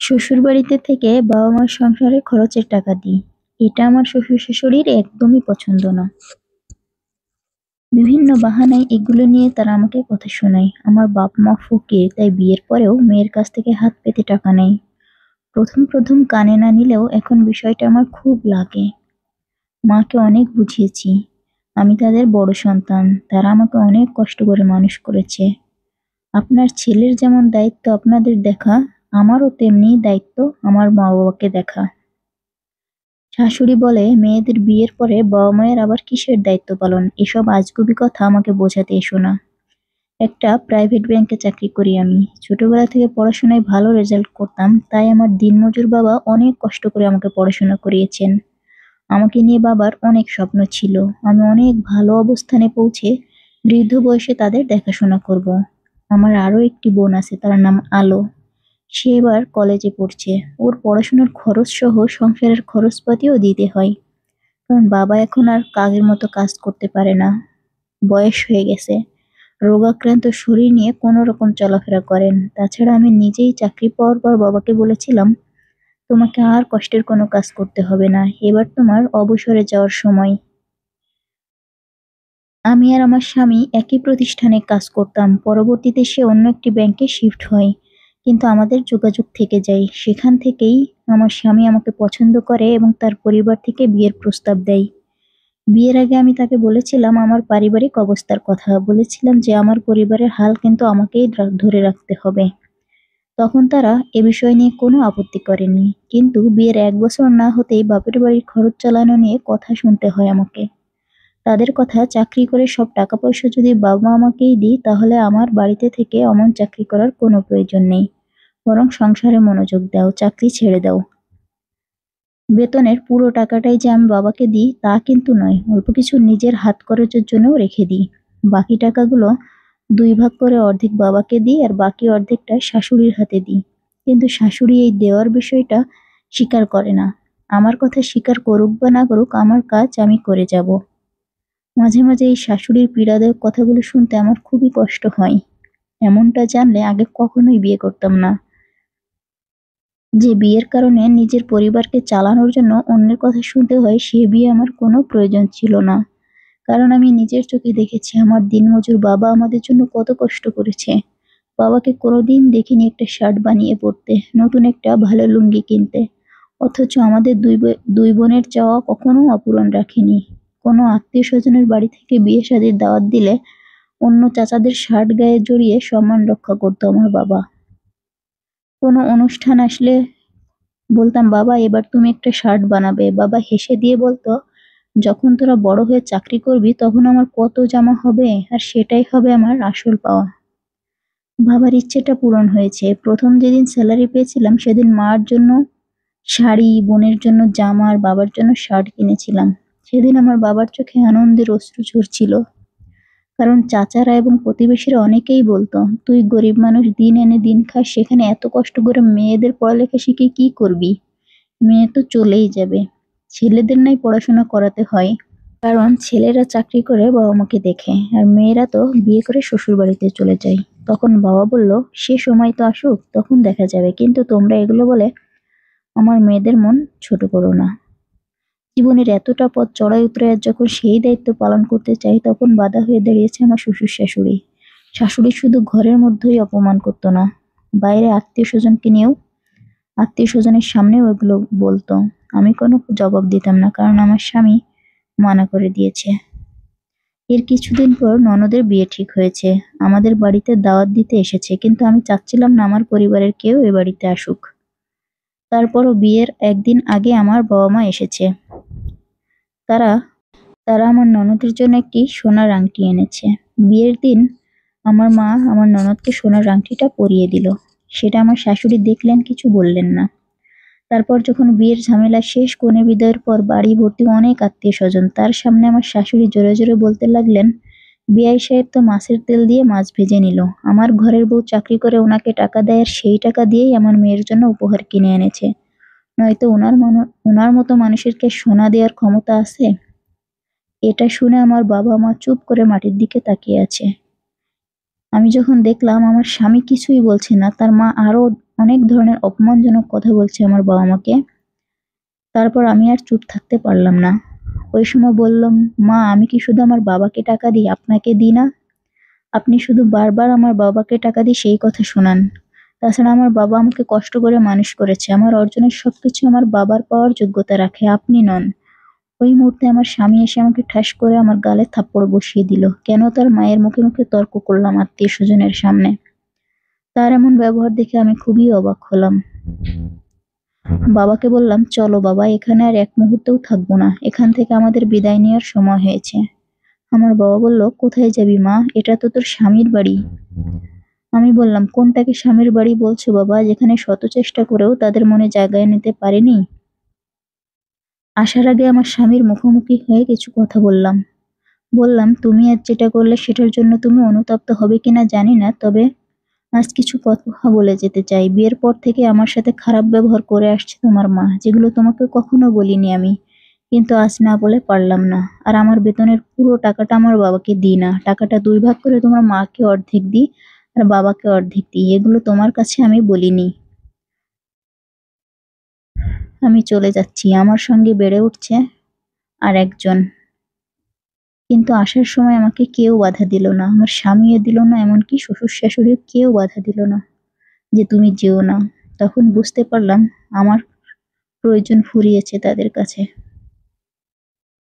শ্বশুরবাড়িতে থেকে বাবা-মার সংসারে খরচের টাকা দিই। এটা আমার শ্বশুর-শাশুড়ির একদমই পছন্দ না। বিভিন্ন বাহানায় এগুলো নিয়ে তারা আমাকে কথা শোনায়। আমার বাপ-মা ফকির, তাই বিয়ের পরেও মেয়ের কাছ থেকে হাত পেতে টাকা নেয়। প্রথম প্রথম কানে না নিলেও এখন বিষয়টা আমার খুব লাগে। মাকে অনেক বুঝিয়েছি। আমি তাদের বড় সন্তান। তারা আমাকে অনেক কষ্ট করে মানুষ করেছে। আপনার ছেলের যেমন দায়িত্ব আপনাদের দেখা, আমারও তেমনি দায়িত্ব আমার মা-বাবাকে দেখা। শাশুড়ি বলে, মেয়েদের বিয়ের পরে বাবা-মায়ের আবার কিসের দায়িত্ব পালন? এসব আজগুবি কথা আমাকে বোঝাতে এসো না। একটা প্রাইভেট ব্যাংকে চাকরি করি আমি। ছোটবেলা থেকে পড়াশোনায় ভালো রেজাল্ট করতাম, তাই আমার দিনমজুর বাবা অনেক কষ্ট করে আমাকে পড়াশোনা করিয়েছেন। আমাকে নিয়ে বাবার অনেক স্বপ্ন ছিল। আমি অনেক ভালো অবস্থানে পৌঁছে বৃদ্ধ বয়সে তাদের দেখাশোনা করব। আমার আরও একটি বোন আছে, তার নাম আলো। সে এবার কলেজে পড়ছে। ওর পড়াশোনার খরচ সহ সংসারের খরচপাতিও দিতে হয়। কারণ বাবা এখন আর আগের মতো কাজ করতে পারে না। বয়স হয়ে গেছে। রোগাক্রান্ত শরীর নিয়ে কোনো রকম চলাফেরা করেন। তাছাড়া আমি নিজেই চাকরি পাওয়ার পর বাবাকে বলেছিলাম, তোমাকে আর কষ্টের কোনো কাজ করতে হবে না। এবার তোমার অবসরে যাওয়ার সময়। আমি আর আমার স্বামী একই প্রতিষ্ঠানে কাজ করতাম। পরবর্তীতে সে অন্য একটি ব্যাংকে শিফট হয়। কিন্তু আমাদের যোগাযোগ থেকে যায়। সেখান থেকেই আমার স্বামী আমাকে পছন্দ করে এবং তার পরিবার থেকে বিয়ের প্রস্তাব দেয়। বিয়ের আগে আমি তাকে বলেছিলাম আমার পারিবারিক অবস্থার কথা। বলেছিলাম যে আমার পরিবারের হাল কিন্তু আমাকেই ধরে রাখতে হবে। তখন তারা এ বিষয় নিয়ে কোনো আপত্তি করেনি। কিন্তু বিয়ের ১ বছর না হতেই বাপের বাড়ির খরচ চালানো নিয়ে কথা শুনতে হয় আমাকে। তাদের কথা, চাকরি করে সব টাকা পয়সা যদি বাবা আমাকেই দিই তাহলে আমার বাড়িতে থেকে অমন চাকরি করার কোনো প্রয়োজন নেই। বরং সংসারে মনোযোগ দাও, চাকরি ছেড়ে দাও। বেতনের পুরো টাকাটাই যে আমি বাবাকে দিই তা কিন্তু নয়, অল্প কিছু নিজের হাত খরচের জন্যও রেখে দিই। বাকি টাকাগুলো ২ ভাগ করে অর্ধেক বাবাকে দিই আর বাকি অর্ধেকটা শাশুড়ির হাতে দিই। কিন্তু শাশুড়ি এই দেওয়ার বিষয়টা স্বীকার করে না। আমার কথা স্বীকার করুক বা না করুক, আমার কাজ আমি করে যাব। মাঝে মাঝে এই শাশুড়ির পীড়াদায়ক কথাগুলো শুনতে আমার খুবই কষ্ট হয়। এমনটা জানলে আগে কখনোই বিয়ে করতাম না। যে বিয়ের কারণে নিজের পরিবারকে চালানোর জন্য অন্যের কথা শুনতে হয়, সে বিয়ে আমার কোনো প্রয়োজন ছিল না। কারণ আমি নিজের চোখে দেখেছি আমার দিনমজুর বাবা আমাদের জন্য কত কষ্ট করেছে। বাবাকে কোনোদিন দেখিনি একটা শার্ট বানিয়ে পরতে, নতুন একটা ভালো লুঙ্গি কিনতে। অথচ আমাদের দুই বোনের চাওয়া কখনো অপূরণ রাখেনি। কোনো আত্মীয় স্বজনের বাড়ি থেকে বিয়ে শাদীর দাওয়াত দিলে অন্য চাচাদের শার্ট গায়ে জড়িয়ে সম্মান রক্ষা করতো আমার বাবা। কোনো অনুষ্ঠান আসলে বলতাম, বাবা এবার তুমি একটা শার্ট বানাবে। বাবা হেসে দিয়ে বলতো, যখন তোরা বড় হয়ে চাকরি করবি তখন আমার কত জামা হবে, আর সেটাই হবে আমার আসল পাওয়া। বাবার ইচ্ছেটা পূরণ হয়েছে। প্রথম যেদিন স্যালারি পেয়েছিলাম সেদিন মার জন্য শাড়ি, বোনের জন্য জামা আর বাবার জন্য শার্ট কিনেছিলাম। সেদিন আমার বাবার চোখে আনন্দের অশ্রু ঝরছিল। কারণ চাচারা এবং প্রতিবেশীরা অনেকেই বলতো, তুই গরিব মানুষ, দিন এনে দিন খাস, সেখানে এত কষ্ট করে মেয়েদের পড়ালেখা শিখে কি করবি? মেয়ে তো চলেই যাবে। ছেলেদের নাই পড়াশোনা করাতে হয়, কারণ ছেলেরা চাকরি করে বাবা মাকে দেখে, আর মেয়েরা তো বিয়ে করে শ্বশুর বাড়িতে চলে যায়। তখন বাবা বলল, সে সময় তো আসুক, তখন দেখা যাবে। কিন্তু তোমরা এগুলো বলে আমার মেয়েদের মন ছোট করো না। জীবনের এতটা পথ চড়াই উতরে যখন সেই দায়িত্ব পালন করতে চাই, তখন বাধা হয়ে দাঁড়িয়েছে আমার শ্বশুর শাশুড়ি। শাশুড়ি শুধু ঘরের মধ্যেই অপমান করতো না, বাইরে আত্মীয় স্বজনের সামনেও এগুলো বলতো। আমি কোনো জবাব দিতাম না, কারণ আমার স্বামী মানা করে দিয়েছে। এর কিছুদিন পর ননদের বিয়ে ঠিক হয়েছে। আমাদের বাড়িতে দাওয়াত দিতে এসেছে, কিন্তু আমি চাচ্ছিলাম না আমার পরিবারের কেউ এ বাড়িতে আসুক। তারপরও বিয়ের একদিন আগে আমার বাবা মা এসেছে। তারা তারা আমার ননদের জন্য একটি সোনার আংটি এনেছে। বিয়ের দিন আমার মা আমার ননদকে সোনার আংটিটা পরিয়ে দিল। সেটা আমার শাশুড়ি দেখলেন, কিছু বললেন না। তারপর যখন বিয়ের ঝামেলা শেষ, কনে বিদায়ের পর বাড়ি ভর্তি অনেক আত্মীয় স্বজন, তার সামনে আমার শাশুড়ি জোরে জোরে বলতে লাগলেন, বিআই সাহেব তো মাছের তেল দিয়ে মাছ ভেজে নিল। আমার ঘরের বউ চাকরি করে ওনাকে টাকা দেয়, আর সেই টাকা দিয়েই আমার মেয়ের জন্য উপহার কিনে এনেছে। নয়তো ওনার মতো মানুষের কি সোনা দেওয়ার ক্ষমতা আছে? এটা শুনে আমার বাবা মা চুপ করে মাটির দিকে তাকিয়ে আছে। আমি যখন দেখলাম আমার স্বামী কিছুই বলছে না, তার মা আরো অনেক ধরনের অপমানজনক কথা বলছে আমার বাবা মাকে। তারপর আমি আর চুপ থাকতে পারলাম না। ওই সময় বললাম, মা আমি কি শুধু আমার বাবাকে টাকা দিই, আপনাকে দিই না? আপনি শুধু বারবার আমার বাবাকে টাকা দিয়ে সেই কথা শোনান। তাছাড়া আমার বাবা আমাকে কষ্ট করে মানুষ করেছে। আমার অর্জনের সবকিছু আমার বাবার পাওয়ার যোগ্যতা রাখে, আপনি নন। ওই মুহূর্তে আমার স্বামী এসে আমাকে ঠাস করে আমার গালে থাপ্পড় বসিয়ে দিল। কেন তার মায়ের মুখে মুখে তর্ক করলাম আত্মীয় স্বজনের সামনে? তার এমন ব্যবহার দেখে আমি খুবই অবাক হলাম। বাবাকে বললাম, চলো বাবা, এখানে আর এক মুহূর্তও থাকবো না, এখান থেকে আমাদের বিদায় নেওয়ার সময় হয়েছে। আমার বাবা বলল, কোথায় যাবি মা, এটা তো তোর স্বামীর বাড়ি। আমি বললাম, কোনটাকে স্বামীর বাড়ি বলছো বাবা, যেখানে শত চেষ্টা করেও তাদের মনে জায়গায় নিতে পারিনি? আসার আগে আমার স্বামীর মুখোমুখি হয়ে কিছু কথা বললাম। বললাম, তুমি আজ যেটা করলে সেটার জন্য তুমি অনুতপ্ত হবে কিনা জানি না, তবে আজ কিছু কথা বলে যেতে চাই। বিয়ের পর থেকে আমার সাথে খারাপ ব্যবহার করে আসছে তোমার মা, যেগুলো তোমাকে কখনো বলিনি আমি, কিন্তু আজ না বলে পারলাম না। আর আমার বেতনের পুরো টাকাটা আমার বাবাকে দিই না, টাকাটা 2 ভাগ করে তোমার মাকে অর্ধেক দিই আর বাবাকে অর্ধেক দিই। এগুলো তোমার কাছে আমি বলিনি। আমি চলে যাচ্ছি, আমার সঙ্গে বেড়ে উঠছে আর একজন। কিন্তু আসার সময় আমাকে কেউ বাধা দিল না, আমার স্বামীও দিল না, এমনকি শ্বশুর শাশুড়িও কেউ বাধা দিল না যে তুমি যেও না। তখন বুঝতে পারলাম আমার প্রয়োজন ফুরিয়েছে তাদের কাছে।